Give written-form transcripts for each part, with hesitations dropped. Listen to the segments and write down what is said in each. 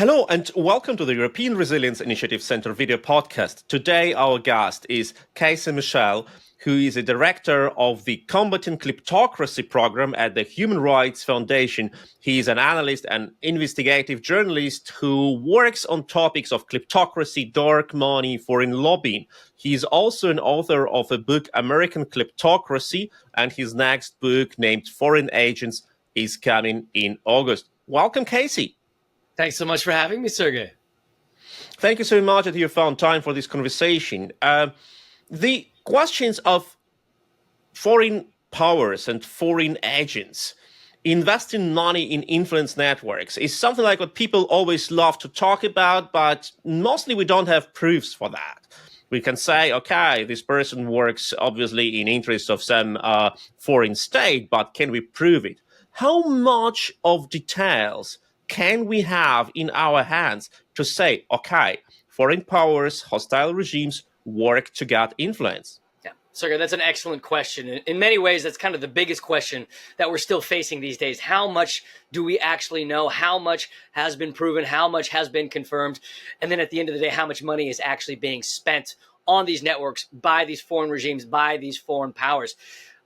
Hello and welcome to the European Resilience Initiative Center video podcast. Today our guest is Casey Michel, who is a director of the Combatting Kleptocracy program at the Human Rights Foundation. He is an analyst and investigative journalist who works on topics of kleptocracy, dark money, foreign lobbying. He is also an author of a book, American Kleptocracy, and his next book, named Foreign Agents, is coming in August. Welcome, Casey. Thanks so much for having me, Sergej. Thank you so much that you found time for this conversation. The questions of foreign powers and foreign agents investing money in influence networks is something like what people always love to talk about, but mostly we don't have proofs for that. We can say, okay, this person works obviously in interest of some foreign state, but can we prove it? How much of details can we have in our hands to say, okay, foreign powers, hostile regimes work to get influence? Yeah, Sergej, that's an excellent question. In many ways, that's kind of the biggest question that we're still facing these days. How much do we actually know? How much has been proven? How much has been confirmed? And then at the end of the day, how much money is actually being spent on these networks by these foreign regimes, by these foreign powers?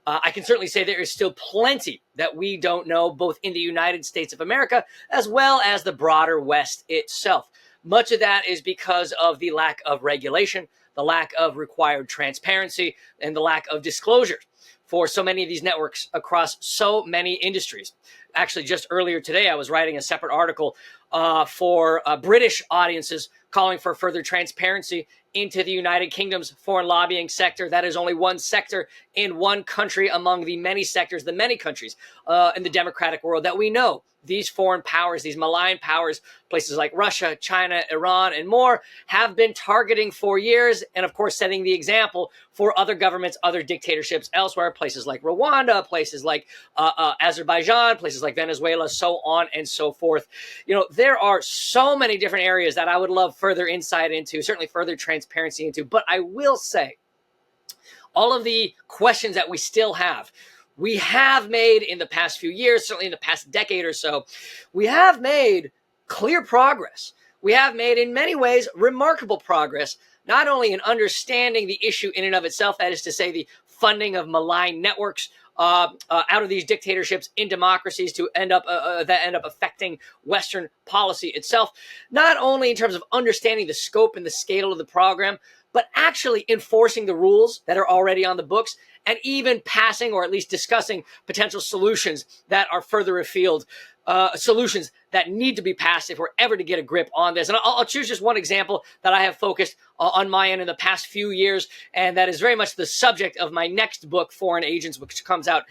I can certainly say there is still plenty that we don't know, both in the United States of America as well as the broader West itself. Much of that is because of the lack of regulation, the lack of required transparency, and the lack of disclosure for so many of these networks across so many industries. Actually, just earlier today, I was writing a separate article for British audiences calling for further transparency into the United Kingdom's foreign lobbying sector. That is only one sector in one country among the many sectors, the many countries in the democratic world that we know. These foreign powers, these malign powers, places like Russia, China, Iran, and more, have been targeting for years, and of course setting the example for other governments, other dictatorships elsewhere, places like Rwanda, places like Azerbaijan, places like Venezuela, so on and so forth. You know, there are so many different areas that I would love further insight into, certainly further transparency into, but I will say, all of the questions that we still have, we have made in the past few years, certainly in the past decade or so, we have made clear progress. We have made, in many ways, remarkable progress, not only in understanding the issue in and of itself, that is to say, the funding of malign networks out of these dictatorships in democracies to end up affecting Western policy itself, not only in terms of understanding the scope and the scale of the program, but actually enforcing the rules that are already on the books, and even passing or at least discussing potential solutions that are further afield, solutions that need to be passed if we're ever to get a grip on this. And I'll choose just one example that I have focused on my end in the past few years, and that is very much the subject of my next book, Foreign Agents, which comes out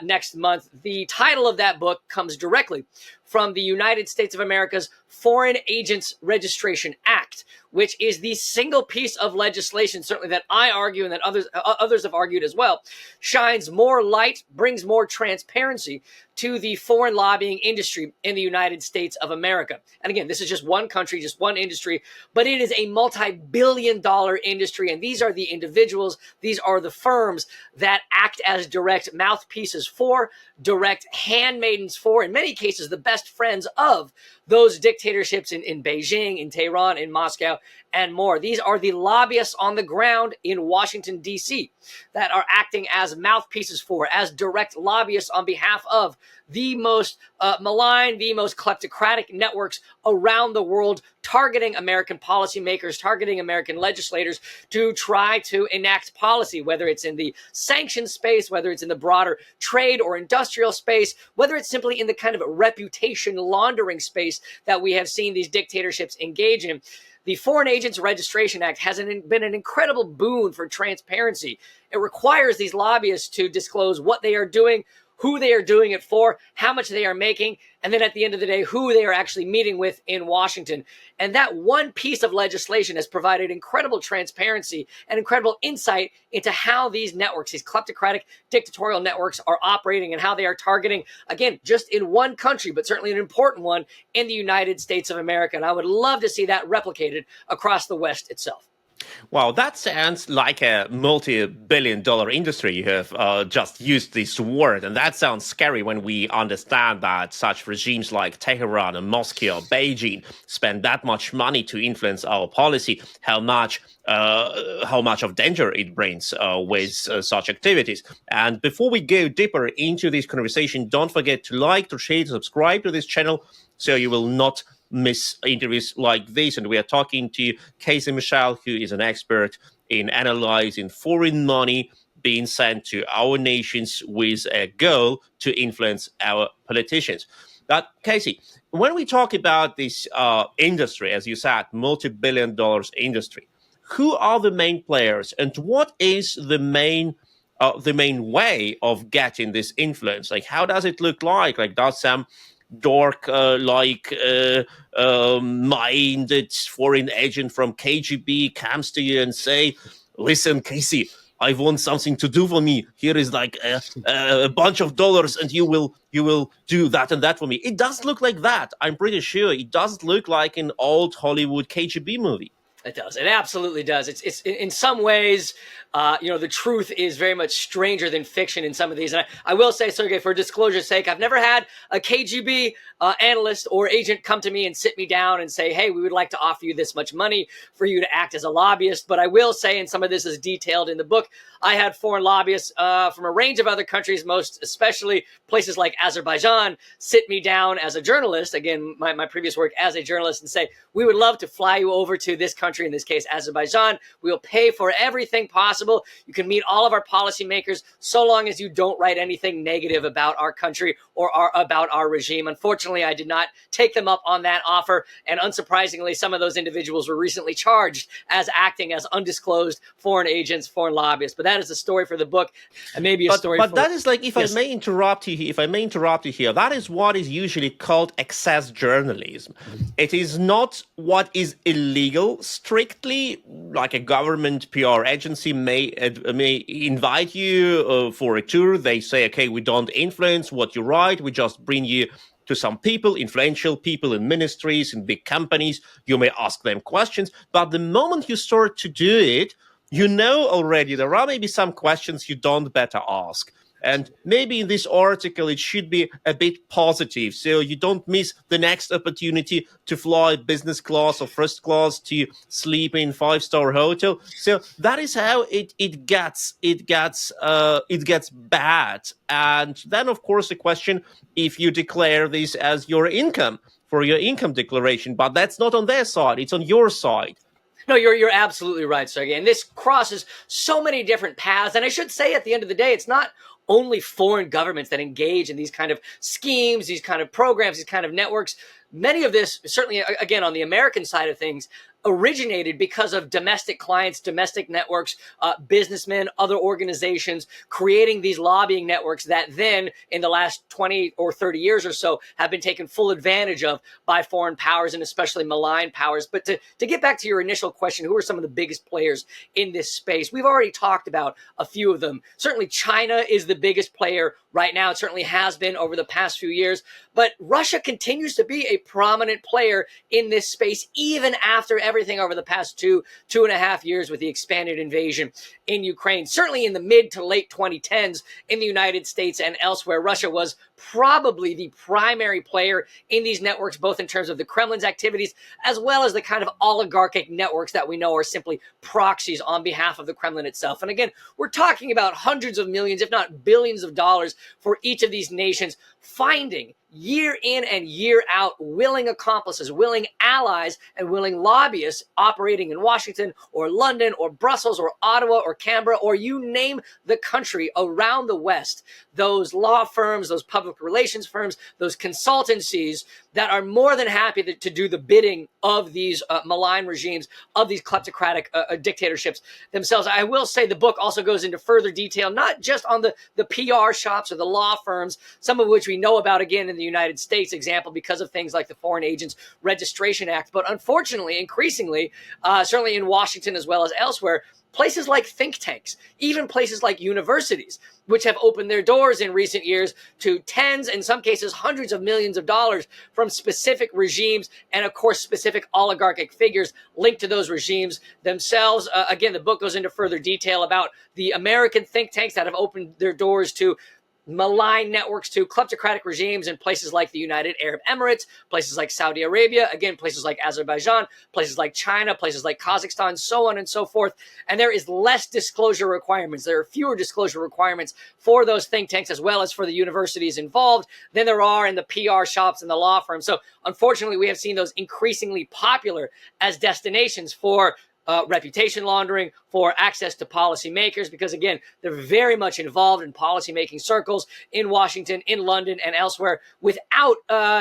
next month. The title of that book comes directly from the United States of America's Foreign Agents Registration Act, which is the single piece of legislation, certainly that I argue and that others have argued as well, shines more light, brings more transparency to the foreign lobbying industry in the United States of America. And again, this is just one country, just one industry, but it is a multi-billion-dollar industry. And these are the individuals, these are the firms that act as direct mouthpieces for, direct handmaidens for, in many cases, the best friends of those dictatorships in Beijing, in Tehran, in Moscow, and more. These are the lobbyists on the ground in Washington, D.C. that are acting as mouthpieces for, as direct lobbyists on behalf of the most malign, the most kleptocratic networks around the world, targeting American policymakers, targeting American legislators to try to enact policy, whether it's in the sanctions space, whether it's in the broader trade or industrial space, whether it's simply in the kind of reputation laundering space that we have seen these dictatorships engage in. The Foreign Agents Registration Act has been an incredible boon for transparency. It requires these lobbyists to disclose what they are doing, who they are doing it for, how much they are making, and then at the end of the day, who they are actually meeting with in Washington. And that one piece of legislation has provided incredible transparency and incredible insight into how these networks, these kleptocratic dictatorial networks, are operating and how they are targeting, again, just in one country, but certainly an important one in the United States of America. And I would love to see that replicated across the West itself. Wow, that sounds like a multi-billion-dollar industry. You have just used this word, and that sounds scary when we understand that such regimes like Tehran and Moscow, Beijing, spend that much money to influence our policy. How much of danger it brings with such activities. And before we go deeper into this conversation, don't forget to like, to share, to subscribe to this channel so you will not miss interviews like this. And we are talking to Casey Michel, who is an expert in analyzing foreign money being sent to our nations with a goal to influence our politicians. But Casey, when we talk about this industry, as you said, multi-billion dollars industry, who are the main players, and what is the main way of getting this influence? Like, how does it look like? Like, does some dork minded foreign agent from KGB comes to you and say, listen, Casey, I want something to do for me. Here is like a bunch of dollars, and you will do that and that for me. It does look like that. I'm pretty sure it does look like an old Hollywood KGB movie. It does. It absolutely does. It's in some ways, the truth is very much stranger than fiction in some of these. And I will say, Sergey, for disclosure's sake, I've never had a KGB analyst or agent come to me and sit me down and say, hey, we would like to offer you this much money for you to act as a lobbyist. But I will say, and some of this is detailed in the book, I had foreign lobbyists from a range of other countries, most especially places like Azerbaijan, sit me down as a journalist, again, my previous work as a journalist, and say, we would love to fly you over to this country, in this case, Azerbaijan. We'll pay for everything possible. You can meet all of our policymakers so long as you don't write anything negative about our country or about our regime. Unfortunately, I did not take them up on that offer. And unsurprisingly, some of those individuals were recently charged as acting as undisclosed foreign agents, foreign lobbyists. But that is a story for the book, and maybe a story but for... that is like, if I may interrupt you here, that is what is usually called excess journalism. It is not what is illegal strictly. Like a government PR agency may invite you for a tour. They say, okay, we don't influence what you write. We just bring you to some people, influential people in ministries, in big companies. You may ask them questions. But the moment you start to do it, you know already there are maybe some questions you don't better ask. And maybe in this article, it should be a bit positive, so you don't miss the next opportunity to fly business class or first class, to sleep in 5-star hotel. So that is how it gets bad. And then, of course, the question, if you declare this as your income for your income declaration, but that's not on their side, it's on your side. No, you're absolutely right, Sergey. And this crosses so many different paths. And I should say, at the end of the day, it's not only foreign governments that engage in these kind of schemes, these kind of programs, these kind of networks. Many of this, certainly, again, on the American side of things, originated because of domestic clients, domestic networks, businessmen, other organizations creating these lobbying networks that then in the last 20 or 30 years or so have been taken full advantage of by foreign powers, and especially malign powers. But to get back to your initial question, who are some of the biggest players in this space? We've already talked about a few of them. Certainly China is the biggest player right now. It certainly has been over the past few years. But Russia continues to be a prominent player in this space, even after everything over the past two and a half years with the expanded invasion in Ukraine. Certainly in the mid to late 2010s in the United States and elsewhere, Russia was probably the primary player in these networks, both in terms of the Kremlin's activities, as well as the kind of oligarchic networks that we know are simply proxies on behalf of the Kremlin itself. And again, we're talking about hundreds of millions, if not billions of dollars for each of these nations, finding year in and year out willing accomplices, willing allies, and willing lobbyists operating in Washington or London or Brussels or Ottawa or Canberra, or you name the country around the West. Those law firms, those public relations firms, those consultancies that are more than happy to do the bidding of these malign regimes, of these kleptocratic dictatorships themselves. I will say the book also goes into further detail, not just on the PR shops or the law firms, some of which we know about, again, in the United States example, because of things like the Foreign Agents Registration Act. But unfortunately, increasingly, certainly in Washington as well as elsewhere, places like think tanks, even places like universities, which have opened their doors in recent years to tens, in some cases hundreds of millions of dollars from specific regimes and, of course, specific oligarchic figures linked to those regimes themselves. Again, the book goes into further detail about the American think tanks that have opened their doors to malign networks, to kleptocratic regimes in places like the United Arab Emirates, places like Saudi Arabia, again, places like Azerbaijan, places like China, places like Kazakhstan, so on and so forth. And there is less disclosure requirements. There are fewer disclosure requirements for those think tanks as well as for the universities involved than there are in the PR shops and the law firms. So unfortunately, we have seen those increasingly popular as destinations for reputation laundering, for access to policymakers, because again, they're very much involved in policymaking circles in Washington, in London, and elsewhere without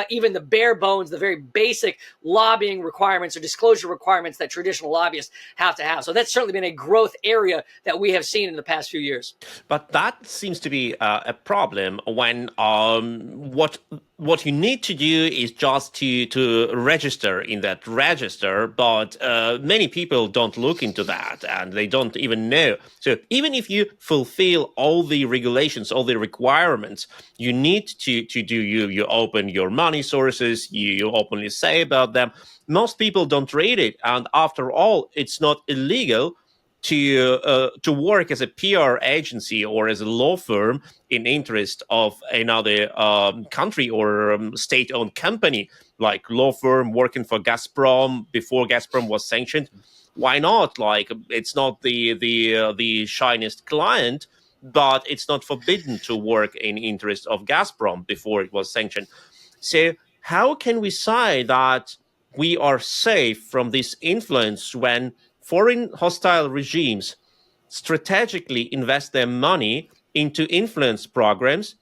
even the bare bones, the very basic lobbying requirements or disclosure requirements that traditional lobbyists have to have. So that's certainly been a growth area that we have seen in the past few years. But that seems to be a problem when what you need to do is just to register in that register, but many people don't look into that and they don't even know. So even if you fulfill all the regulations, all the requirements, you need to do, you open your money sources, you openly say about them. Most people don't read it, and after all, it's not illegal to work as a PR agency or as a law firm in interest of another country or state-owned company, like law firm working for Gazprom before Gazprom was sanctioned. Why not? Like, it's not the shiniest client, but it's not forbidden to work in interest of Gazprom before it was sanctioned. So how can we say that we are safe from this influence when foreign hostile regimes strategically invest their money into influence programs,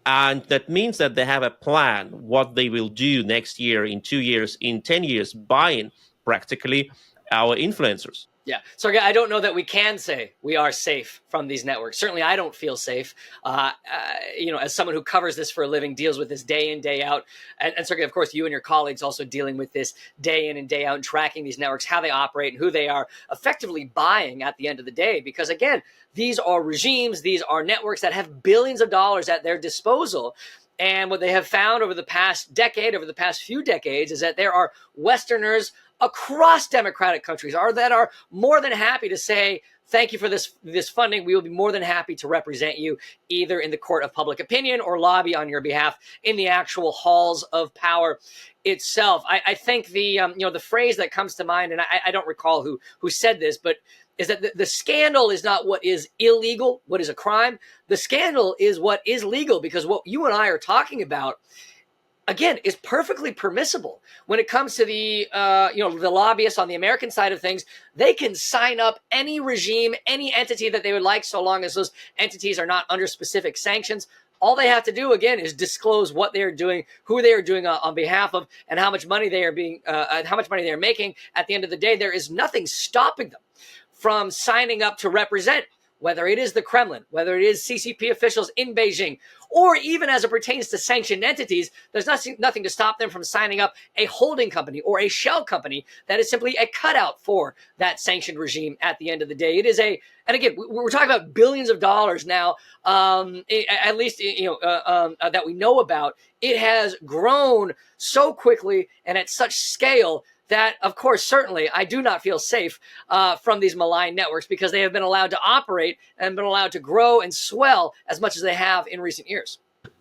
and that means that they have a plan what they will do next year, in 2 years, in 10 years, buying practically our influencers? Yeah. So I don't know that we can say we are safe from these networks. Certainly, I don't feel safe. As someone who covers this for a living, deals with this day in, day out. And Sergej, of course, you and your colleagues also dealing with this day in and day out and tracking these networks, how they operate and who they are effectively buying at the end of the day. Because again, these are regimes, these are networks that have billions of dollars at their disposal. And what they have found over the past decade, over the past few decades, is that there are Westerners across democratic countries that are more than happy to say, thank you for this funding. We will be more than happy to represent you either in the court of public opinion or lobby on your behalf in the actual halls of power itself. I think the phrase that comes to mind, and I don't recall who said this, but is that the scandal is not what is illegal, what is a crime. The scandal is what is legal, because what you and I are talking about, again, is perfectly permissible when it comes to the lobbyists on the American side of things. They can sign up any regime, any entity that they would like, so long as those entities are not under specific sanctions. All they have to do, again, is disclose what they are doing, who they are doing on behalf of, and how much money they are making. At the end of the day, there is nothing stopping them from signing up to represent, whether it is the Kremlin, whether it is CCP officials in Beijing, or even as it pertains to sanctioned entities. There's nothing to stop them from signing up a holding company or a shell company that is simply a cutout for that sanctioned regime at the end of the day. It is and again, we're talking about billions of dollars now, at least that we know about. It has grown so quickly and at such scale that, of course, certainly, I do not feel safe from these malign networks, because they have been allowed to operate and been allowed to grow and swell as much as they have in recent years.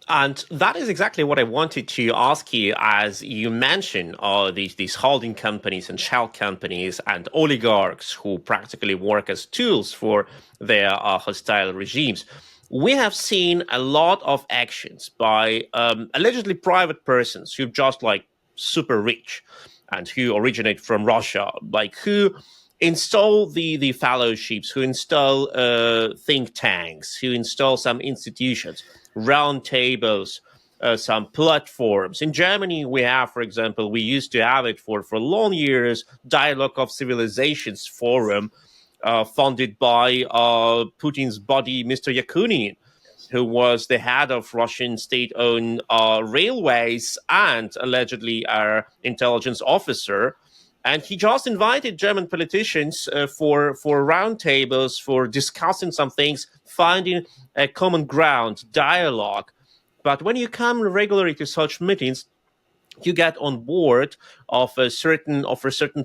And that is exactly what I wanted to ask you, as you mentioned these holding companies and shell companies and oligarchs who practically work as tools for their hostile regimes. We have seen a lot of actions by allegedly private persons who just like super rich and who originate from Russia, like who install the fellowships, who install think tanks, who install some institutions, round tables, some platforms. In Germany, we have, for example, we used to have it for long years, Dialogue of Civilizations Forum, funded by Putin's buddy, Mr. Yakunin, who was the head of Russian state-owned railways and allegedly our intelligence officer. And he just invited German politicians for roundtables, for discussing some things, finding a common ground, dialogue. But when you come regularly to such meetings, you get on board of a certain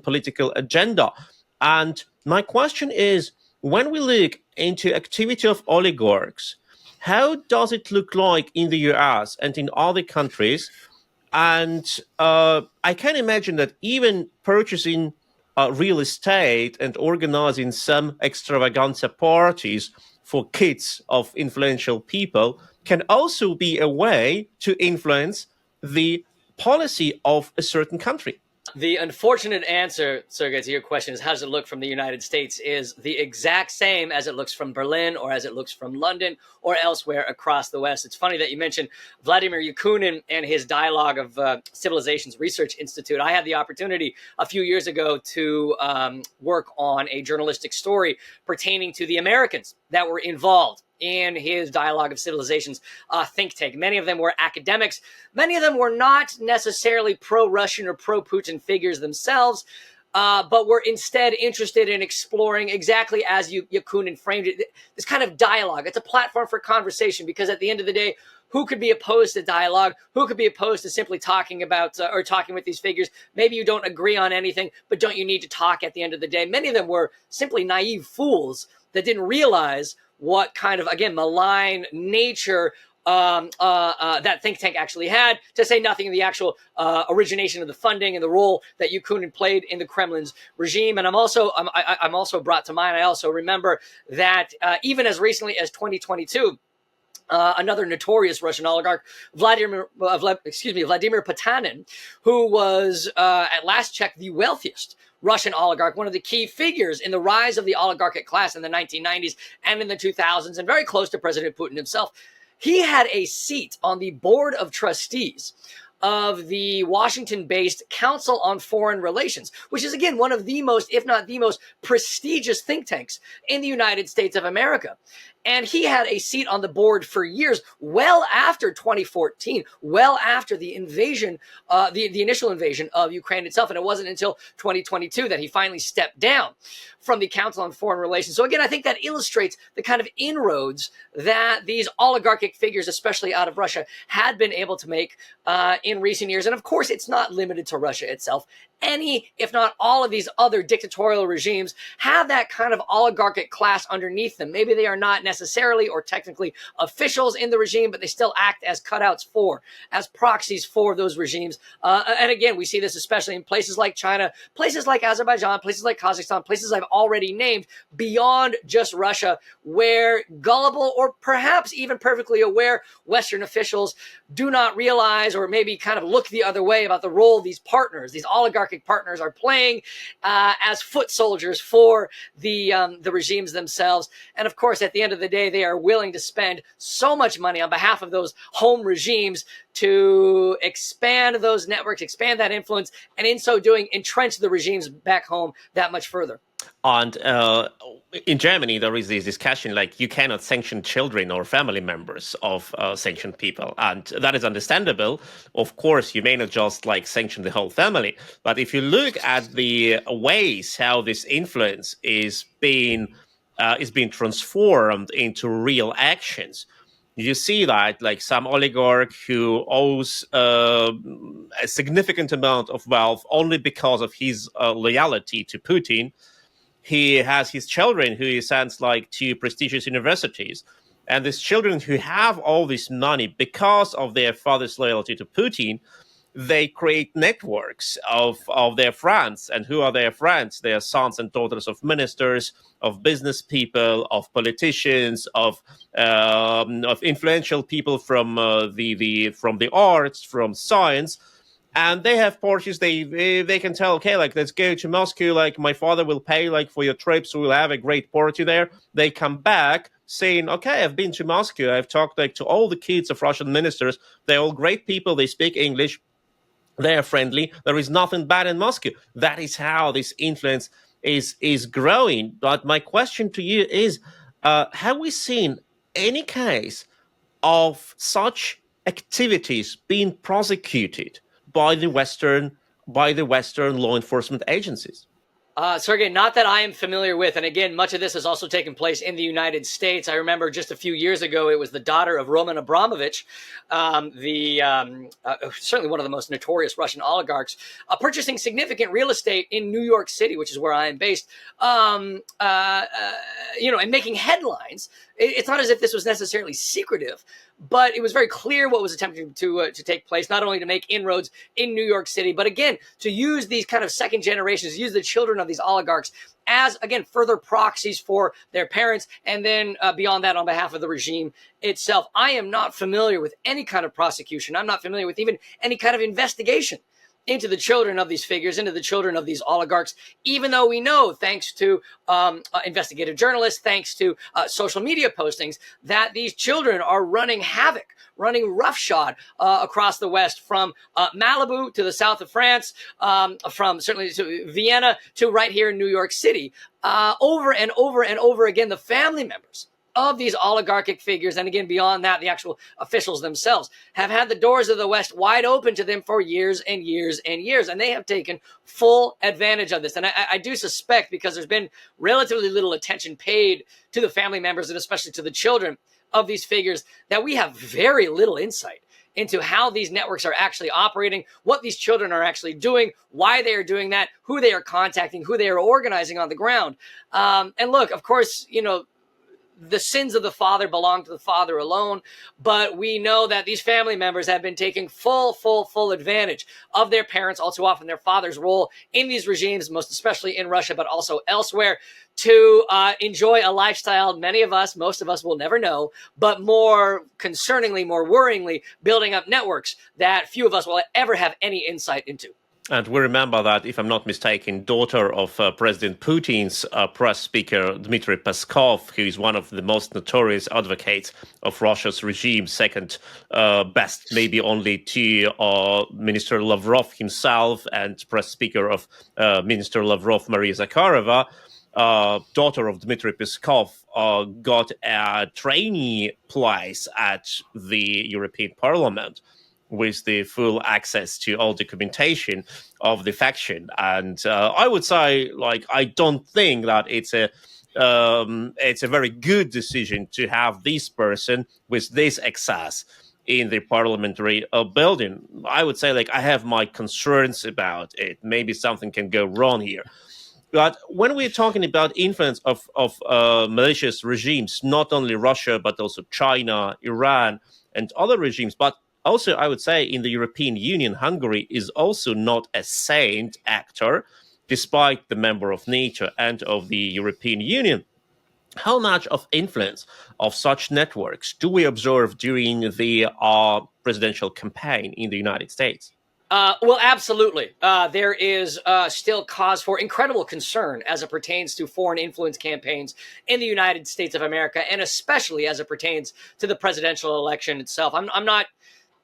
political agenda. And my question is, when we look into activity of oligarchs, how does it look like in the US and in other countries? And I can imagine that even purchasing real estate and organizing some extravaganza parties for kids of influential people can also be a way to influence the policy of a certain country. The unfortunate answer, Sergej, to your question is how does it look from the United States is the exact same as it looks from Berlin or as it looks from London or elsewhere across the West. It's funny that you mentioned Vladimir Yakunin and his Dialogue of Civilizations Research Institute. I had the opportunity a few years ago to work on a journalistic story pertaining to the Americans that were involved in his Dialogue of Civilizations think tank. Many of them were academics. Many of them were not necessarily pro-Russian or pro-Putin figures themselves, but were instead interested in exploring exactly as Yakunin framed it, this kind of dialogue. It's a platform for conversation because at the end of the day, who could be opposed to dialogue? Who could be opposed to simply talking about or talking with these figures? Maybe you don't agree on anything, but don't you need to talk at the end of the day? Many of them were simply naive fools that didn't realize what kind of, again, malign nature that think tank actually had, to say nothing of the actual origination of the funding and the role that Yakunin played in the Kremlin's regime. And I'm also brought to mind, I also remember that even as recently as 2022, another notorious Russian oligarch, Vladimir Potanin, who was, at last check, the wealthiest Russian oligarch, one of the key figures in the rise of the oligarchic class in the 1990s and in the 2000s, and very close to President Putin himself. He had a seat on the board of trustees of the Washington-based Council on Foreign Relations, which is, again, one of the most, if not the most prestigious think tanks in the United States of America. And he had a seat on the board for years, well after 2014, well after the invasion, the initial invasion of Ukraine itself. And it wasn't until 2022 that he finally stepped down from the Council on Foreign Relations. So again, I think that illustrates the kind of inroads that these oligarchic figures, especially out of Russia, had been able to make in recent years. And of course, it's not limited to Russia itself. Any, if not all of these other dictatorial regimes have that kind of oligarchic class underneath them. Maybe they are not necessarily or technically officials in the regime, but they still act as cutouts for, as proxies for those regimes. And again, we see this especially in places like China, places like Azerbaijan, places like Kazakhstan, places I've already named beyond just Russia, where gullible or perhaps even perfectly aware Western officials do not realize or maybe kind of look the other way about the role these partners, these oligarchic partners, are playing as foot soldiers for the regimes themselves. And of course, at the end of the day, they are willing to spend so much money on behalf of those home regimes to expand those networks, expand that influence, and in so doing, entrench the regimes back home that much further. And in Germany, there is this discussion like you cannot sanction children or family members of sanctioned people. And that is understandable. Of course, you may not just like sanction the whole family. But if you look at the ways how this influence is being transformed into real actions, you see that like some oligarch who owes a significant amount of wealth only because of his loyalty to Putin. He has his children who he sends like to prestigious universities. And these children who have all this money because of their father's loyalty to Putin, they create networks of their friends. And who are their friends? They are sons and daughters of ministers, of business people, of politicians, of influential people from the arts, from science. And they have parties. They can tell, okay, like let's go to Moscow. Like my father will pay like for your trips. We'll have a great party there. They come back saying, okay, I've been to Moscow. I've talked like to all the kids of Russian ministers. They're all great people. They speak English. They are friendly. There is nothing bad in Moscow. That is how this influence is growing. But my question to you is, have we seen any case of such activities being prosecuted by the Western by the Western law enforcement agencies? Sergey, not that I am familiar with. And again, much of this has also taken place in the United States. I remember just a few years ago, it was the daughter of Roman Abramovich, certainly one of the most notorious Russian oligarchs, purchasing significant real estate in New York City, which is where I am based, and making headlines. It's not as if this was necessarily secretive, but it was very clear what was attempting to take place, not only to make inroads in New York City, but again, to use these kind of second generations, use the children of these oligarchs as, again, further proxies for their parents, and then beyond that, on behalf of the regime itself. I am not familiar with any kind of prosecution. I'm not familiar with even any kind of investigation into the children of these figures, into the children of these oligarchs, even though we know, thanks to investigative journalists, thanks to social media postings, that these children are running havoc, running roughshod across the West, from Malibu to the south of France, from certainly to Vienna to right here in New York City. Over and over and over again, the family members of these oligarchic figures, and again, beyond that, the actual officials themselves, have had the doors of the West wide open to them for years and years and years, and they have taken full advantage of this. And I do suspect, because there's been relatively little attention paid to the family members, and especially to the children of these figures, that we have very little insight into how these networks are actually operating, what these children are actually doing, why they are doing that, who they are contacting, who they are organizing on the ground. And look, of course, the sins of the father belong to the father alone, but we know that these family members have been taking full advantage of their parents, all too often their father's role in these regimes, most especially in Russia, but also elsewhere, to enjoy a lifestyle most of us will never know, but more concerningly, more worryingly, building up networks that few of us will ever have any insight into. And we remember that, if I'm not mistaken, daughter of President Putin's press speaker, Dmitry Peskov, who is one of the most notorious advocates of Russia's regime, second best maybe only to Minister Lavrov himself, and press speaker of Minister Lavrov, Maria Zakharova, daughter of Dmitry Peskov, got a trainee place at the European Parliament with the full access to all documentation of the faction. And I would say, I don't think that it's a very good decision to have this person with this access in the parliamentary building. I would say, I have my concerns about it. Maybe something can go wrong here. But when we're talking about influence of malicious regimes, not only Russia, but also China, Iran, and other regimes, but also, I would say, in the European Union, Hungary is also not a saint actor, despite the member of NATO and of the European Union. How much of influence of such networks do we observe during the presidential campaign in the United States? Well, absolutely. There is still cause for incredible concern as it pertains to foreign influence campaigns in the United States of America, and especially as it pertains to the presidential election itself. I'm not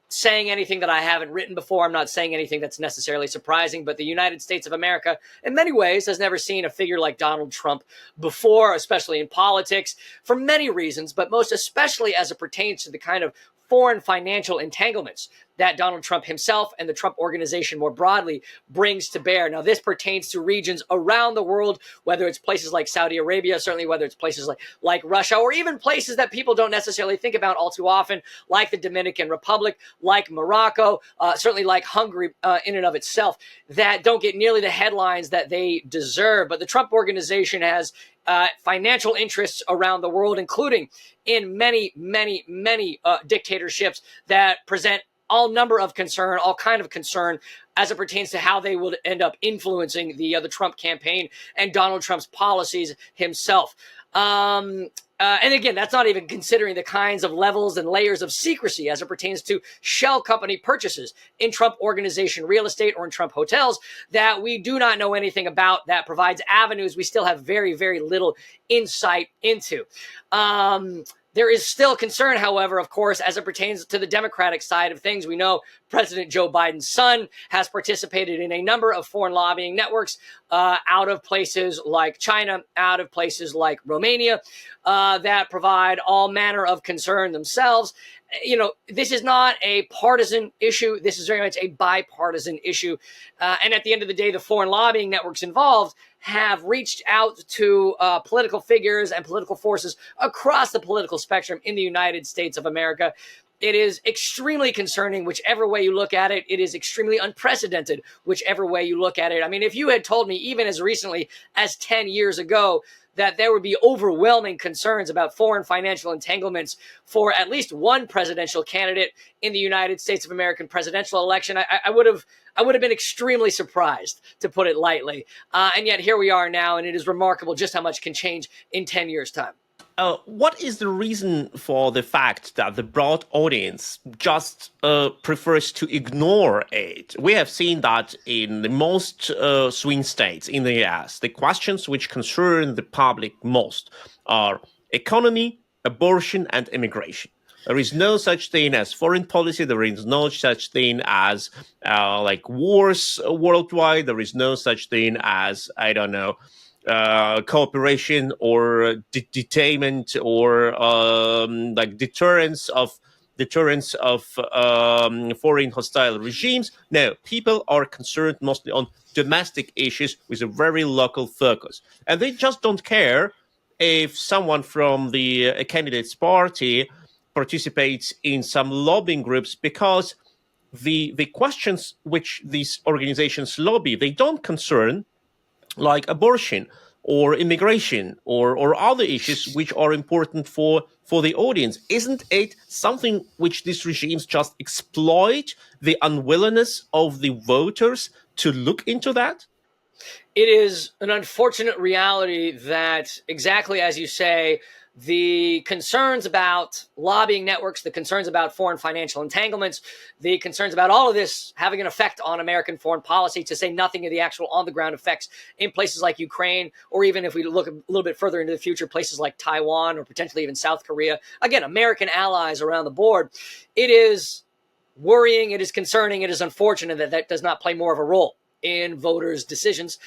saying anything that I haven't written before. I'm not saying anything that's necessarily surprising, but the United States of America, in many ways, has never seen a figure like Donald Trump before, especially in politics, for many reasons, but most especially as it pertains to the kind of foreign financial entanglements that Donald Trump himself and the Trump organization more broadly brings to bear. Now, this pertains to regions around the world, whether it's places like Saudi Arabia, certainly whether it's places like Russia, or even places that people don't necessarily think about all too often, like the Dominican Republic, like Morocco, certainly like Hungary in and of itself, that don't get nearly the headlines that they deserve. But the Trump organization has financial interests around the world, including in many dictatorships that present all kind of concern as it pertains to how they will end up influencing the Trump campaign and Donald Trump's policies himself. And again, that's not even considering the kinds of levels and layers of secrecy as it pertains to shell company purchases in Trump organization real estate or in Trump hotels that we do not know anything about, that provides avenues we still have very little insight into. There is still concern, however, of course, as it pertains to the Democratic side of things. We know President Joe Biden's son has participated in a number of foreign lobbying networks out of places like China, out of places like Romania, that provide all manner of concern themselves. this is not a partisan issue. This is very much a bipartisan issue. And at the end of the day, the foreign lobbying networks involved have reached out to political figures and political forces across the political spectrum in the United States of America. It is extremely concerning, whichever way you look at it. It is extremely unprecedented, whichever way you look at it. I mean, if you had told me even as recently as 10 years ago that there would be overwhelming concerns about foreign financial entanglements for at least one presidential candidate in the United States of American presidential election, I would have been extremely surprised, to put it lightly. And yet here we are now, and it is remarkable just how much can change in 10 years' time. What is the reason for the fact that the broad audience just prefers to ignore it? We have seen that in the most swing states in the US, the questions which concern the public most are economy, abortion, and immigration. There is no such thing as foreign policy. There is no such thing as like wars worldwide. There is no such thing as, I don't know, cooperation or detainment or like deterrence of foreign hostile regimes. No, people are concerned mostly on domestic issues with a very local focus, and they just don't care if someone from a candidate's party participates in some lobbying groups, because the questions which these organizations lobby, they don't concern like abortion or immigration or other issues which are important for the audience. Isn't it something which these regimes just exploit, the unwillingness of the voters to look into that? It is an unfortunate reality that, exactly as you say, the concerns about lobbying networks, the concerns about foreign financial entanglements, the concerns about all of this having an effect on American foreign policy, to say nothing of the actual on-the-ground effects in places like Ukraine, or even if we look a little bit further into the future, places like Taiwan or potentially even South Korea. Again, American allies around the board. It is worrying, it is concerning, it is unfortunate that that does not play more of a role in voters' decisions,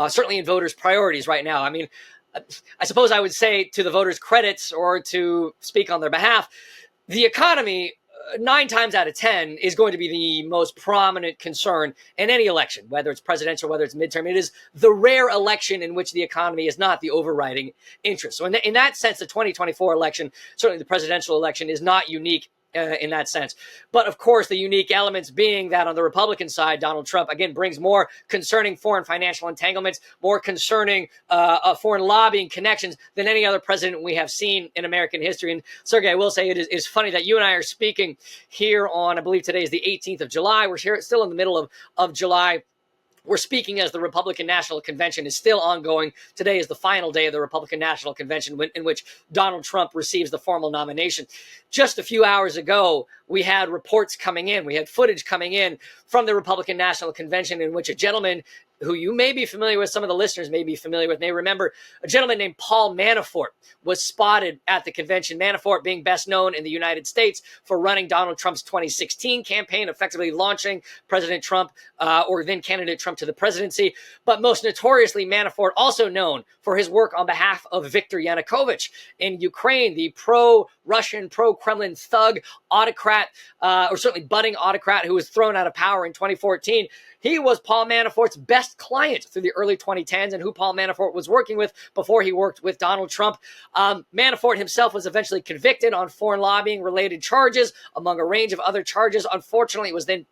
certainly in voters' priorities right now. I mean, I suppose I would say, to the voters' credits, or to speak on their behalf, the economy, 9 times out of 10, is going to be the most prominent concern in any election, whether it's presidential, whether it's midterm. It is the rare election in which the economy is not the overriding interest. So in that sense, the 2024 election, certainly the presidential election, is not unique in that sense. But of course, the unique elements being that on the Republican side, Donald Trump, again, brings more concerning foreign financial entanglements, more concerning foreign lobbying connections than any other president we have seen in American history. And Sergej, I will say, it is funny that you and I are speaking here on, I believe today is the 18th of July. We're here, still in the middle of July. We're speaking as the Republican National Convention is still ongoing. Today is the final day of the Republican National Convention in which Donald Trump receives the formal nomination. Just a few hours ago, we had reports coming in. We had footage coming in from the Republican National Convention in which a gentleman who you may be familiar with, some of the listeners may be familiar with, may remember, a gentleman named Paul Manafort was spotted at the convention. Manafort being best known in the United States for running Donald Trump's 2016 campaign, effectively launching President Trump, or then candidate Trump, to the presidency. But most notoriously, Manafort also known for his work on behalf of Viktor Yanukovych in Ukraine, the pro-Russian, pro-Kremlin thug, autocrat, or certainly budding autocrat who was thrown out of power in 2014. He was Paul Manafort's best client through the early 2010s, and who Paul Manafort was working with before he worked with Donald Trump. Manafort himself was eventually convicted on foreign lobbying related charges, among a range of other charges. Unfortunately, it was then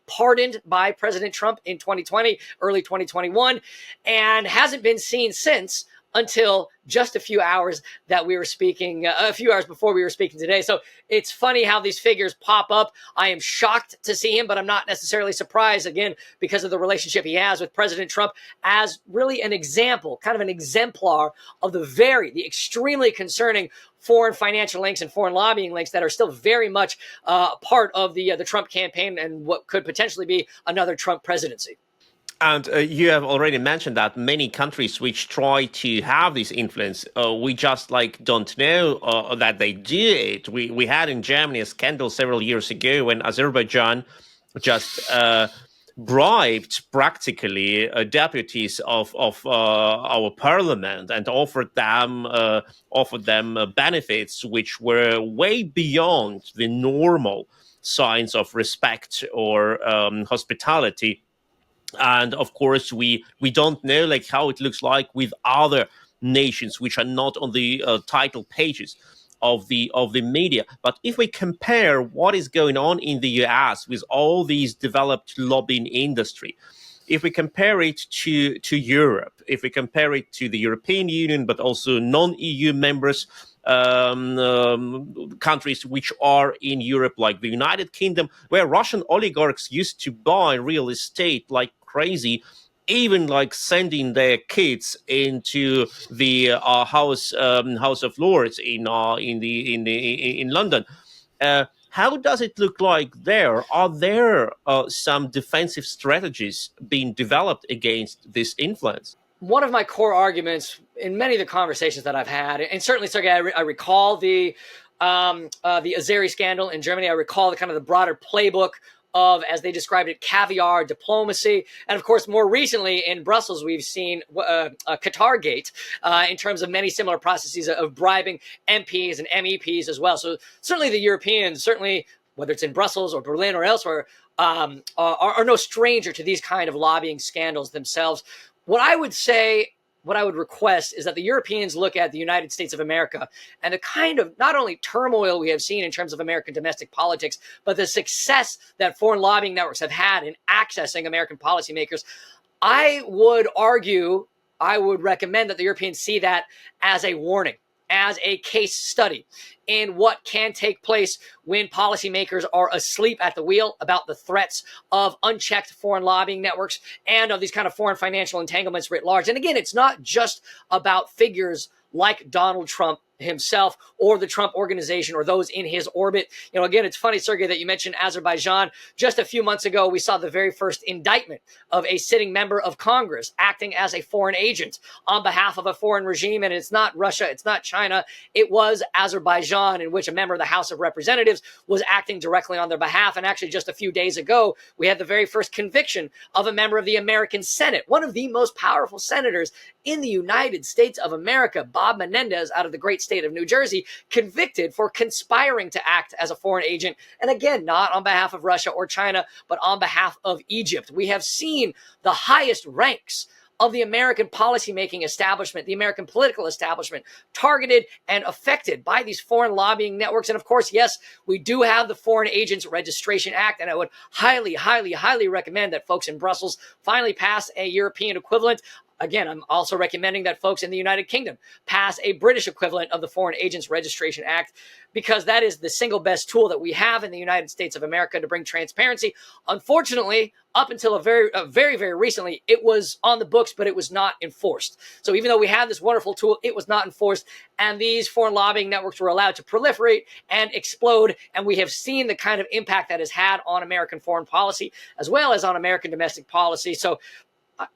pardoned by President Trump in 2020, early 2021, and hasn't been seen since, until just a few hours that we were speaking, a few hours before we were speaking today. So it's funny how these figures pop up. I am shocked to see him, but I'm not necessarily surprised, again, because of the relationship he has with President Trump, as really an example, kind of an exemplar of the extremely concerning foreign financial links and foreign lobbying links that are still very much part of the Trump campaign and what could potentially be another Trump presidency. And you have already mentioned that many countries which try to have this influence, we just don't know that they do it. We had in Germany a scandal several years ago when Azerbaijan just bribed practically deputies of our parliament and offered them benefits which were way beyond the normal signs of respect or hospitality. And of course, we don't know like how it looks like with other nations which are not on the title pages of the media. But if we compare what is going on in the US with all these developed lobbying industry, if we compare it to Europe, if we compare it to the European Union, but also non-EU members, countries which are in Europe, like the United Kingdom, where Russian oligarchs used to buy real estate like crazy, even like sending their kids into the House of Lords in London. How does it look like there? Are there some defensive strategies being developed against this influence? One of my core arguments in many of the conversations that I've had, and certainly, Sergej, I recall the Azeri scandal in Germany. I recall the kind of the broader playbook of, as they described it, caviar diplomacy. And of course, more recently in Brussels, we've seen Qatargate in terms of many similar processes of bribing MPs and MEPs as well. So certainly the Europeans, certainly whether it's in Brussels or Berlin or elsewhere, are no stranger to these kind of lobbying scandals themselves. What I would say, what I would request is that the Europeans look at the United States of America and the kind of not only turmoil we have seen in terms of American domestic politics, but the success that foreign lobbying networks have had in accessing American policymakers. I would argue, I would recommend that the Europeans see that as a warning, as a case study in what can take place when policymakers are asleep at the wheel about the threats of unchecked foreign lobbying networks and of these kind of foreign financial entanglements writ large. And again, it's not just about figures like Donald Trump himself or the Trump organization or those in his orbit. You know, again, it's funny, Sergej, that you mentioned Azerbaijan. Just a few months ago, we saw the very first indictment of a sitting member of Congress acting as a foreign agent on behalf of a foreign regime. And it's not Russia, it's not China, it was Azerbaijan, in which a member of the House of Representatives was acting directly on their behalf. And actually, just a few days ago, we had the very first conviction of a member of the American Senate, one of the most powerful senators in the United States of America, Bob Menendez, out of the great state of New Jersey, convicted for conspiring to act as a foreign agent. And again, not on behalf of Russia or China, but on behalf of Egypt. We have seen the highest ranks of the American policymaking establishment, the American political establishment, targeted and affected by these foreign lobbying networks. And of course, yes, we do have the Foreign Agents Registration Act, and I would highly, highly, highly recommend that folks in Brussels finally pass a European equivalent. Again, I'm also recommending that folks in the United Kingdom pass a British equivalent of the Foreign Agents Registration Act, because that is the single best tool that we have in the United States of America to bring transparency. Unfortunately, up until very, very recently, it was on the books, but it was not enforced. So even though we had this wonderful tool, it was not enforced. And these foreign lobbying networks were allowed to proliferate and explode. And we have seen the kind of impact that has had on American foreign policy, as well as on American domestic policy. So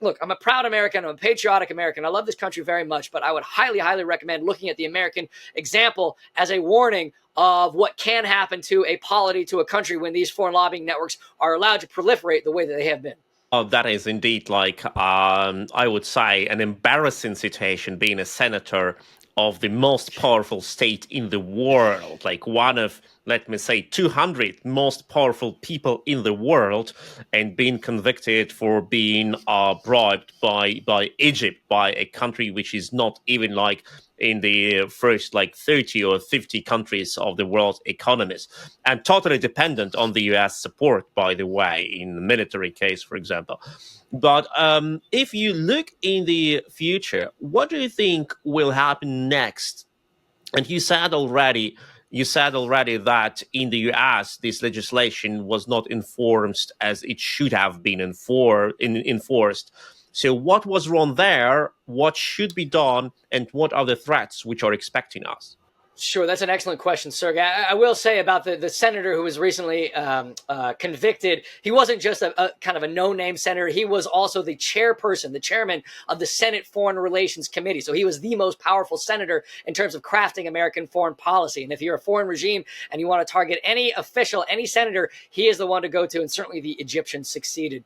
look, I'm a proud American. I'm a patriotic American. I love this country very much, but I would highly, highly recommend looking at the American example as a warning of what can happen to a polity, to a country, when these foreign lobbying networks are allowed to proliferate the way that they have been. Oh, that is indeed like, I would say, an embarrassing situation being a senator of the most powerful state in the world, like one of, let me say, 200 most powerful people in the world, and being convicted for being bribed by Egypt, by a country which is not even like in the first like 30 or 50 countries of the world's economies, and totally dependent on the US support, by the way, in the military case, for example. But if you look in the future, what do you think will happen next? And you said already that in the US, this legislation was not enforced as it should have been enforced. So what was wrong there? What should be done? And what are the threats which are expecting us? Sure, that's an excellent question, Sergey. I will say about the senator who was recently convicted. He wasn't just a kind of a no-name senator. He was also the chairperson, the chairman of the Senate Foreign Relations Committee. So he was the most powerful senator in terms of crafting American foreign policy. And if you're a foreign regime and you want to target any official, any senator, he is the one to go to. And certainly the Egyptians succeeded.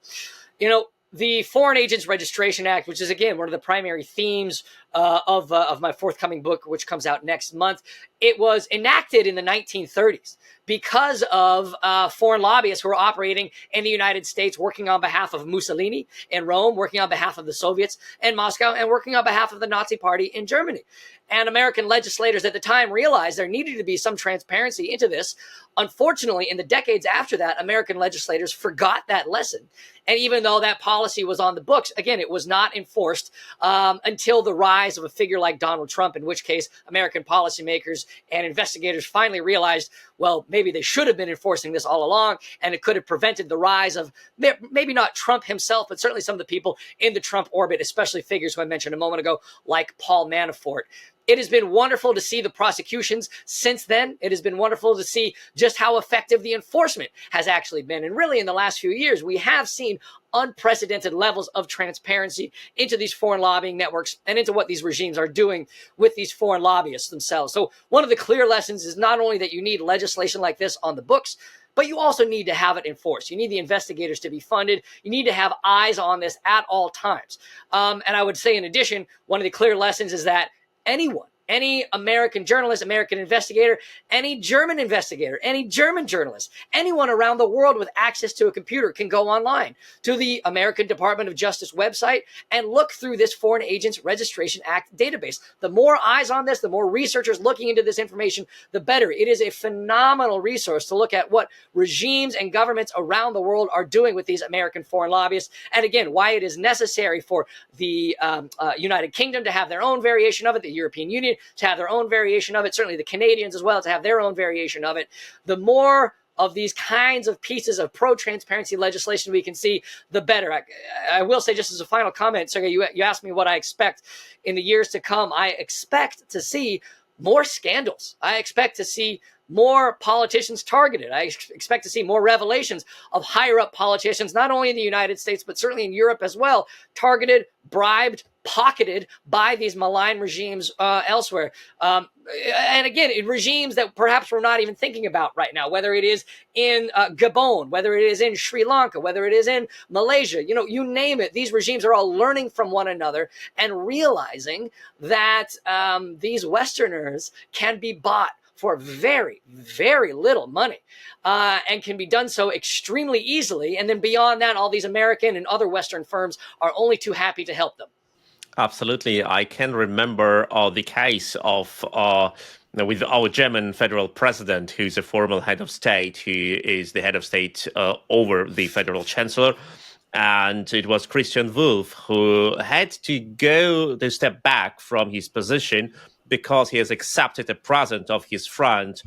You know, the Foreign Agents Registration Act, which is, again, one of the primary themes of my forthcoming book, which comes out next month, it was enacted in the 1930s because of foreign lobbyists who were operating in the United States, working on behalf of Mussolini in Rome, working on behalf of the Soviets in Moscow, and working on behalf of the Nazi Party in Germany. And American legislators at the time realized there needed to be some transparency into this. Unfortunately, in the decades after that, American legislators forgot that lesson. And even though that policy was on the books, again, it was not enforced until the rise of a figure like Donald Trump, in which case American policymakers and investigators finally realized, well, maybe they should have been enforcing this all along, and it could have prevented the rise of maybe not Trump himself, but certainly some of the people in the Trump orbit, especially figures who I mentioned a moment ago, like Paul Manafort. It has been wonderful to see the prosecutions since then. It has been wonderful to see just how effective the enforcement has actually been. And really, in the last few years, we have seen unprecedented levels of transparency into these foreign lobbying networks and into what these regimes are doing with these foreign lobbyists themselves. So one of the clear lessons is not only that you need legislation like this on the books, but you also need to have it enforced. You need the investigators to be funded. You need to have eyes on this at all times. And I would say, in addition, one of the clear lessons is that anyone, any American journalist, American investigator, any German investigator, any German journalist, anyone around the world with access to a computer can go online to the American Department of Justice website and look through this Foreign Agents Registration Act database. The more eyes on this, the more researchers looking into this information, the better. It is a phenomenal resource to look at what regimes and governments around the world are doing with these American foreign lobbyists. And again, why it is necessary for the United Kingdom to have their own variation of it, the European Union to have their own variation of it, certainly the Canadians as well to have their own variation of it. The more of these kinds of pieces of pro-transparency legislation we can see, the better. I will say, just as a final comment, Sergey, you asked me what I expect in the years to come. I expect to see more scandals. I expect to see more politicians targeted. I expect to see more revelations of higher up politicians, not only in the United States, but certainly in Europe as well, targeted, bribed, pocketed by these malign regimes elsewhere. And again, in regimes that perhaps we're not even thinking about right now, whether it is in Gabon, whether it is in Sri Lanka, whether it is in Malaysia, you name it. These regimes are all learning from one another and realizing that these Westerners can be bought for very, very little money and can be done so extremely easily. And then beyond that, all these American and other Western firms are only too happy to help them. Absolutely. I can remember the case of with our German federal president, who's a former head of state, who is the head of state over the federal chancellor. And it was Christian Wolff who had to step back from his position because he has accepted a present of his friend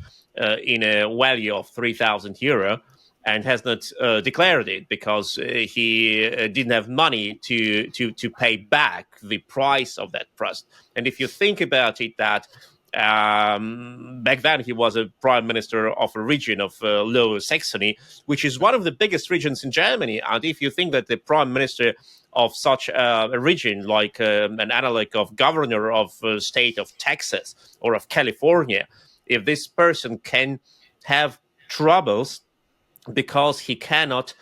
in a value of 3,000 euro and has not declared it because he didn't have money to pay back the price of that present. And if you think about it, that back then he was a prime minister of a region of Lower Saxony, which is one of the biggest regions in Germany. And if you think that the prime minister of such a region, like an analog of governor of state of Texas or of California, if this person can have troubles because he cannot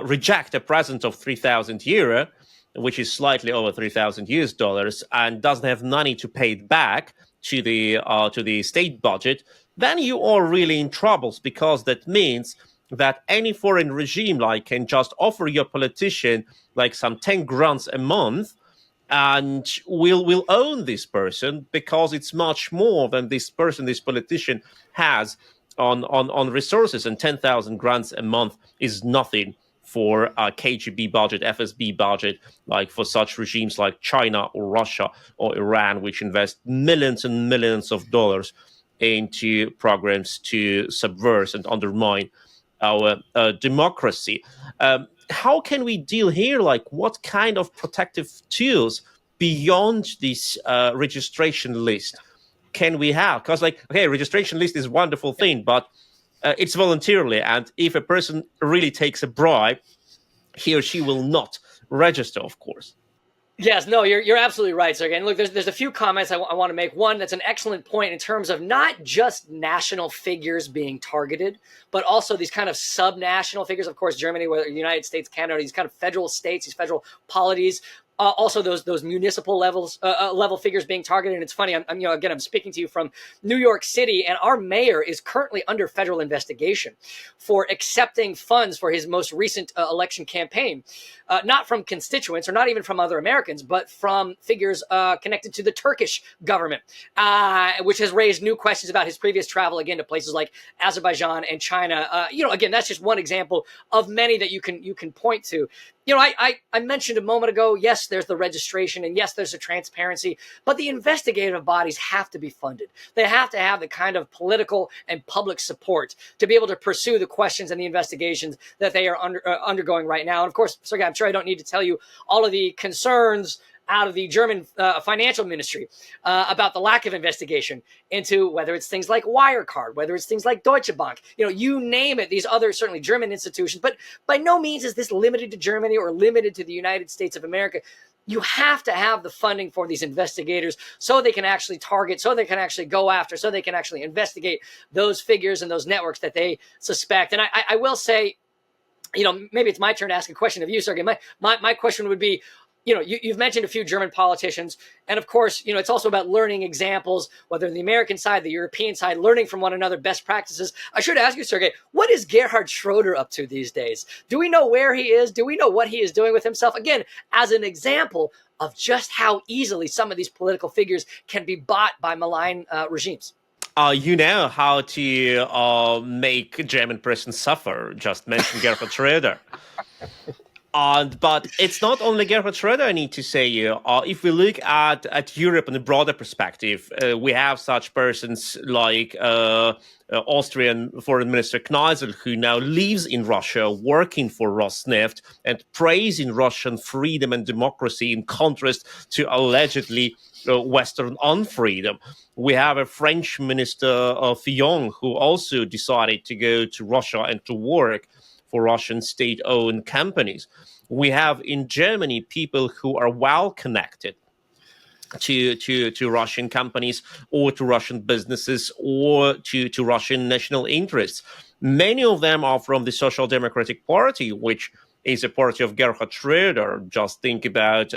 reject a present of 3,000 euro, which is slightly over 3,000 US dollars, and doesn't have money to pay it back to the state budget, then you are really in troubles, because that means that any foreign regime can just offer your politician some 10 grand a month and will own this person, because it's much more than this politician has on resources, and 10,000 grants a month is nothing for a KGB budget, FSB budget, for such regimes like China or Russia or Iran, which invest millions and millions of dollars into programs to subvert and undermine our democracy. How can we deal here? What kind of protective tools beyond this registration list can we have? Because, like, okay, registration list is a wonderful thing, but it's voluntarily, and if a person really takes a bribe, he or she will not register, of course. Yes, no, you're absolutely right, Sergej. And look, there's a few comments I want to make. One, that's an excellent point in terms of not just national figures being targeted, but also these kind of sub-national figures. Of course, Germany, whether United States, Canada, these kind of federal states, these federal polities. Also, those municipal level figures being targeted. And it's funny. I'm speaking to you from New York City, and our mayor is currently under federal investigation for accepting funds for his most recent election campaign, not from constituents or not even from other Americans, but from figures connected to the Turkish government, which has raised new questions about his previous travel again to places like Azerbaijan and China. Again, that's just one example of many that you can point to. I mentioned a moment ago, yes, there's the registration, and yes, there's the transparency, but the investigative bodies have to be funded. They have to have the kind of political and public support to be able to pursue the questions and the investigations that they are undergoing right now. And of course, Sergej, I'm sure I don't need to tell you all of the concerns out of the German financial ministry about the lack of investigation into whether it's things like Wirecard, whether it's things like Deutsche Bank, you name it, these other certainly German institutions. But by no means is this limited to Germany or limited to the United States of America. You have to have the funding for these investigators so they can actually target, so they can actually go after, so they can actually investigate those figures and those networks that they suspect. And I will say, maybe it's my turn to ask a question of you, Sergej. My question would be, you've mentioned a few German politicians, and of course, it's also about learning examples, whether in the American side, the European side, learning from one another, best practices. I should ask you, Sergej, what is Gerhard Schroeder up to these days? Do we know where he is? Do we know what he is doing with himself? Again, as an example of just how easily some of these political figures can be bought by malign regimes. You know how to make a German person suffer. Just mention Gerhard Schroeder. But it's not only Gerhard Schroeder, I need to say. If we look at Europe in a broader perspective, we have such persons like Austrian Foreign Minister Kneisel, who now lives in Russia, working for Rosneft and praising Russian freedom and democracy in contrast to allegedly Western unfreedom. We have a French minister, Fillon, who also decided to go to Russia and to work for Russian state-owned companies. We have in Germany people who are well connected to Russian companies or to Russian businesses or to Russian national interests. Many of them are from the Social Democratic Party, which is a party of Gerhard Schroeder. Just think about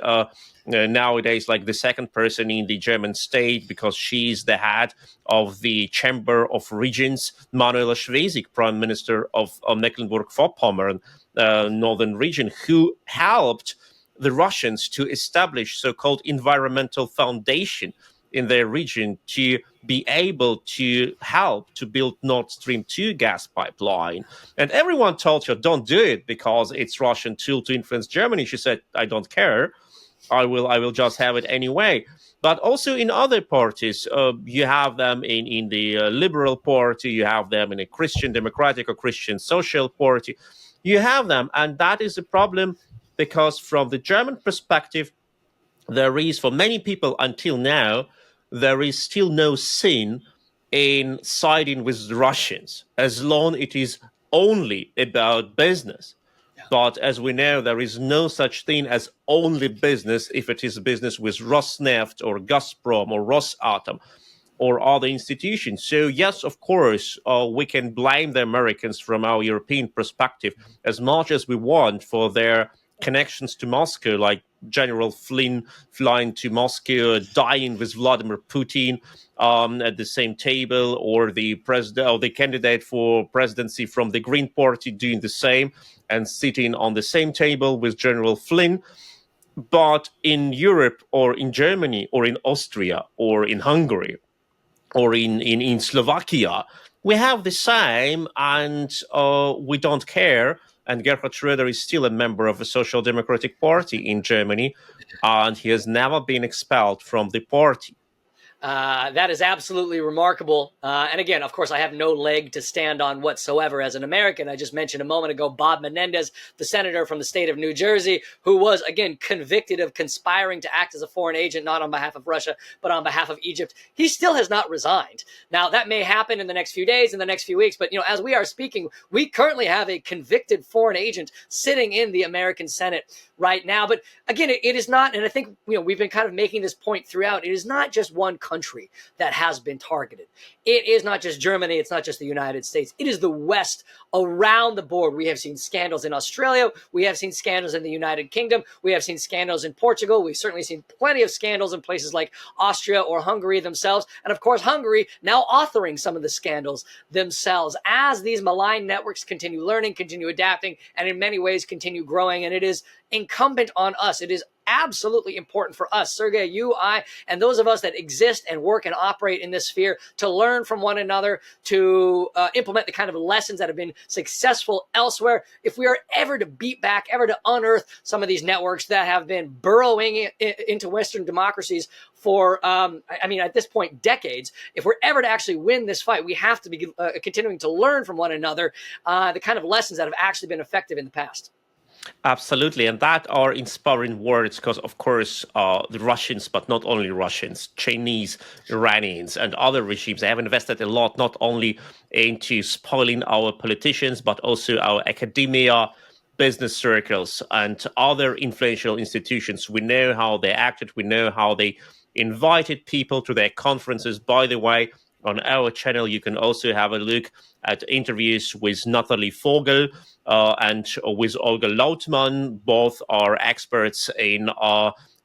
nowadays, like the second person in the German state, because she's the head of the Chamber of Regents, Manuela Schwesig, Prime Minister of Mecklenburg-Vorpommern, northern region, who helped the Russians to establish so-called environmental foundation in their region to be able to help to build Nord Stream 2 gas pipeline. And everyone told her, don't do it because it's Russian tool to influence Germany. She said, I don't care. I will just have it anyway. But also in other parties, you have them in the Liberal Party, you have them in a Christian Democratic or Christian Social Party. You have them, and that is a problem because from the German perspective, there is, for many people until now, there is still no sin in siding with the Russians, as long it is only about business. But as we know, there is no such thing as only business if it is business with Rosneft or Gazprom or Rosatom or other institutions. So yes, of course, we can blame the Americans from our European perspective as much as we want for their connections to Moscow, like General Flynn flying to Moscow, dying with Vladimir Putin at the same table, or the president or the candidate for presidency from the Green Party doing the same and sitting on the same table with General Flynn. But in Europe or in Germany or in Austria or in Hungary or in Slovakia, we have the same, and we don't care. And Gerhard Schroeder is still a member of the Social Democratic Party in Germany, and he has never been expelled from the party. That is absolutely remarkable. And again, of course, I have no leg to stand on whatsoever as an American. I just mentioned a moment ago Bob Menendez, the senator from the state of New Jersey, who was, again, convicted of conspiring to act as a foreign agent, not on behalf of Russia, but on behalf of Egypt. He still has not resigned. Now, that may happen in the next few days, in the next few weeks, but, as we are speaking, we currently have a convicted foreign agent sitting in the American Senate right now. But again, it is not, and I think, we've been kind of making this point throughout, it is not just one country that has been targeted. It is not just Germany. It's not just the United States. It is the West around the board. We have seen scandals in Australia. We have seen scandals in the United Kingdom. We have seen scandals in Portugal. We've certainly seen plenty of scandals in places like Austria or Hungary themselves. And of course, Hungary now authoring some of the scandals themselves as these malign networks continue learning, continue adapting, and in many ways continue growing. And it is incumbent on us. It is absolutely important for us, Sergej, you, I, and those of us that exist and work and operate in this sphere to learn from one another, to implement the kind of lessons that have been successful elsewhere. If we are ever to beat back, ever to unearth some of these networks that have been burrowing into Western democracies for, at this point, decades, if we're ever to actually win this fight, we have to be continuing to learn from one another the kind of lessons that have actually been effective in the past. Absolutely, and that are inspiring words because, of course, the Russians, but not only Russians, Chinese, Iranians, and other regimes, they have invested a lot not only into spoiling our politicians, but also our academia, business circles, and other influential institutions. We know how they acted. We know how they invited people to their conferences. By the way, on our channel, you can also have a look at interviews with Natalie Vogel and with Olga Lautman. Both are experts in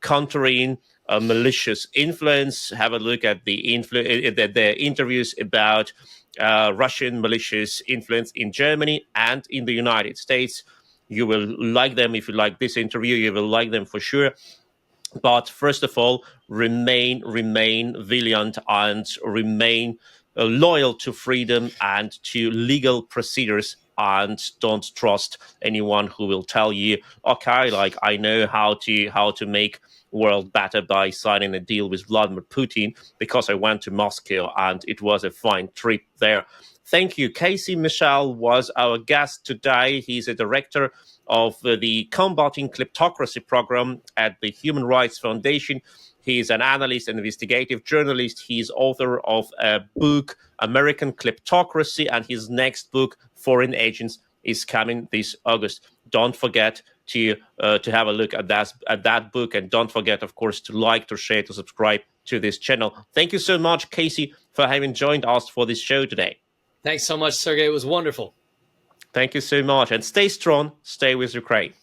countering malicious influence. Have a look at the interviews about Russian malicious influence in Germany and in the United States. You will like them. If you like this interview, you will like them for sure. But first of all, remain vigilant and remain loyal to freedom and to legal procedures, and don't trust anyone who will tell you, okay, like I know how to make world better by signing a deal with Vladimir Putin because I went to Moscow and it was a fine trip there. Thank you. Casey Michel was our guest today. He's a director of the Combatting Kleptocracy program at the Human Rights Foundation. He's an analyst and investigative journalist. He's author of a book, American Kleptocracy, and his next book, Foreign Agents, is coming this August. Don't forget to have a look at that book, and don't forget, of course, to like, to share, to subscribe to this channel. Thank you so much, Casey, for having joined us for this show today. Thanks so much, Sergej. It was wonderful. Thank you so much, and stay strong, stay with Ukraine.